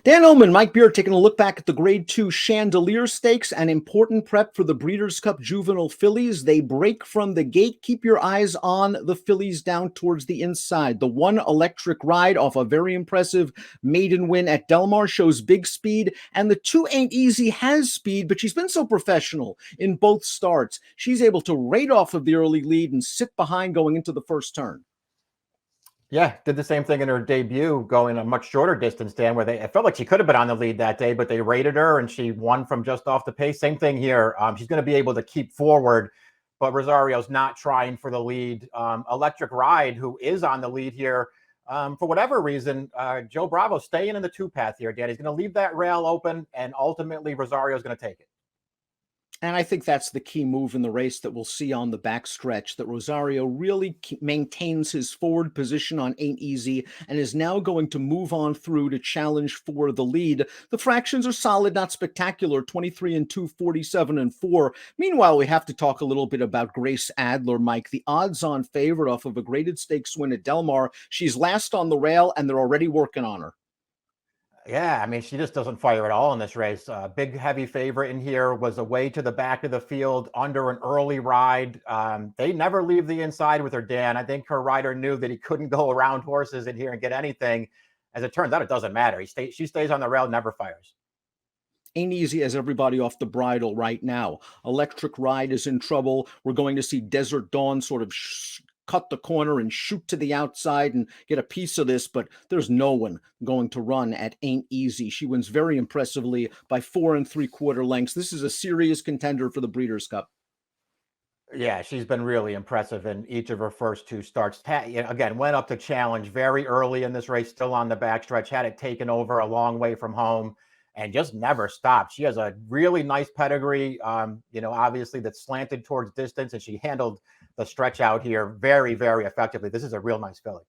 Dan Illman, Mike Beer taking a look back at the Grade 2 Chandelier Stakes, an important prep for the Breeders' Cup Juvenile fillies. They break from the gate. Keep your eyes on the fillies down towards the inside. The one Electric Ride off a very impressive maiden win at Del Mar shows big speed, and the two Ain't Easy has speed, but she's been so professional in both starts. She's able to rate off of the early lead and sit behind going into the first turn. Yeah, did the same thing in her debut, going a much shorter distance, Dan, where it felt like she could have been on the lead that day, but they rated her and she won from just off the pace. Same thing here. She's going to be able to keep forward, but Rosario's not trying for the lead. Electric Ride, who is on the lead here, for whatever reason, Joe Bravo staying in the two path here, Dan. He's going to leave that rail open, and ultimately Rosario's going to take it. And I think that's the key move in the race that we'll see on the backstretch, that Rosario really maintains his forward position on Ain't Easy and is now going to move on through to challenge for the lead. The fractions are solid, not spectacular, 23 and 2, 47 and 4. Meanwhile, we have to talk a little bit about Grace Adler, Mike, the odds-on favorite off of a graded stakes win at Del Mar. She's last on the rail, and they're already working on her. Yeah, I mean, she just doesn't fire at all in this race. Big, heavy favorite in here, was away to the back of the field under an early ride. They never leave the inside with her, Dan. I think her rider knew that he couldn't go around horses in here and get anything. As it turns out, it doesn't matter. She stays on the rail, never fires. Ain't Easy has everybody off the bridle right now. Electric Ride is in trouble. We're going to see Desert Dawn sort of cut the corner and shoot to the outside and get a piece of this, but there's no one going to run at Ain't Easy. She wins very impressively by 4 3/4 lengths. This is a serious contender for the Breeders' Cup. Yeah, she's been really impressive in each of her first two starts. Again, went up to challenge very early in this race, still on the backstretch, had it taken over a long way from home, and just never stopped. She has a really nice pedigree, obviously that's slanted towards distance, and she handled the stretch out here very, very effectively. This is a real nice filly.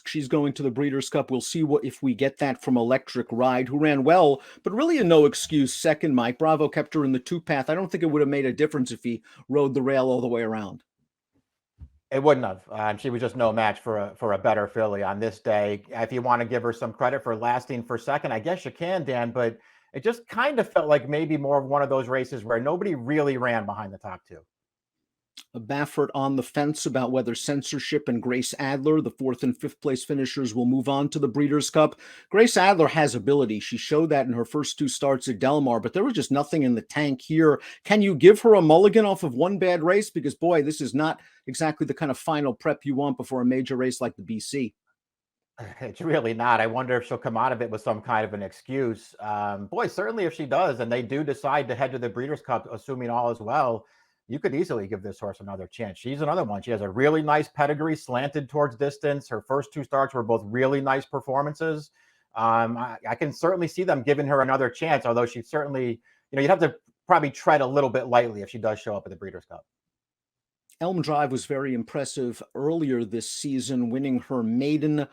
She's going to the Breeders' Cup. We'll see if we get that from Electric Ride, who ran well, but really a no excuse second, Mike. Bravo kept her in the two path. I don't think it would have made a difference if he rode the rail all the way around. It wouldn't have. She was just no match for a better filly on this day. If you want to give her some credit for lasting for second, I guess you can, Dan, but it just kind of felt like maybe more of one of those races where nobody really ran behind the top two. Baffert on the fence about whether Censorship and Grace Adler, the 4th and 5th place finishers, will move on to the Breeders' Cup. Grace Adler has ability. She showed that in her first two starts at Del Mar, but there was just nothing in the tank here. Can you give her a mulligan off of one bad race? Because, boy, this is not exactly the kind of final prep you want before a major race like the BC. It's really not. I wonder if she'll come out of it with some kind of an excuse. Boy, certainly if she does, and they do decide to head to the Breeders' Cup, assuming all is well, you could easily give this horse another chance. She's another one. She has a really nice pedigree, slanted towards distance. Her first two starts were both really nice performances. I can certainly see them giving her another chance, although she certainly, you'd have to probably tread a little bit lightly if she does show up at the Breeders' Cup. Elm Drive was very impressive earlier this season, winning her maiden.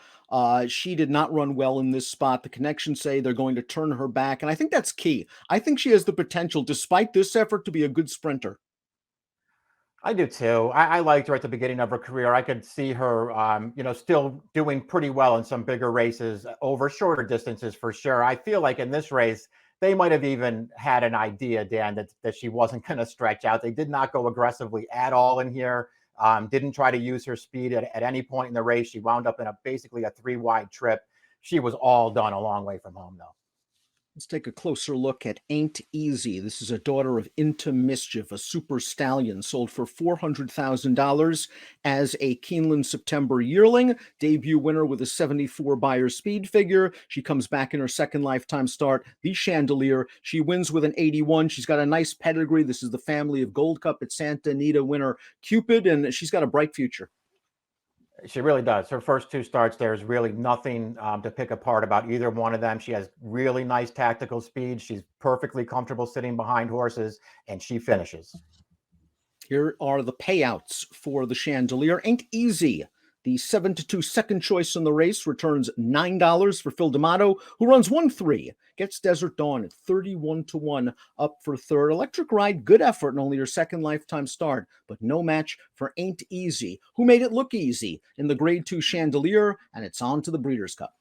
She did not run well in this spot. The connections say they're going to turn her back, and I think that's key. I think she has the potential, despite this effort, to be a good sprinter. I do too. I liked her at the beginning of her career. I could see her, still doing pretty well in some bigger races over shorter distances for sure. I feel like in this race, they might have even had an idea, Dan, that she wasn't going to stretch out. They did not go aggressively at all in here. Didn't try to use her speed at any point in the race. She wound up in basically a 3-wide trip. She was all done a long way from home, though. Let's take a closer look at Ain't Easy. This is a daughter of Into Mischief, a super stallion sold for $400,000 as a Keeneland September yearling. Debut winner with a 74 Beyer speed figure. She comes back in her second lifetime start, the Chandelier. She wins with an 81. She's got a nice pedigree. This is the family of Gold Cup at Santa Anita winner Cupid, and she's got a bright future. She really does. Her first two starts, there's really nothing to pick apart about either one of them. She has really nice tactical speed. She's perfectly comfortable sitting behind horses, and she finishes. Here are the payouts for the Chandelier. Ain't Easy. The 7-2 second choice in the race returns $9 for Phil D'Amato, who runs 1-3. Gets Desert Dawn at 31-1 up for third. Electric Ride, good effort in only her second lifetime start, but no match for Ain't Easy, who made it look easy in the Grade 2 Chandelier, and it's on to the Breeders' Cup.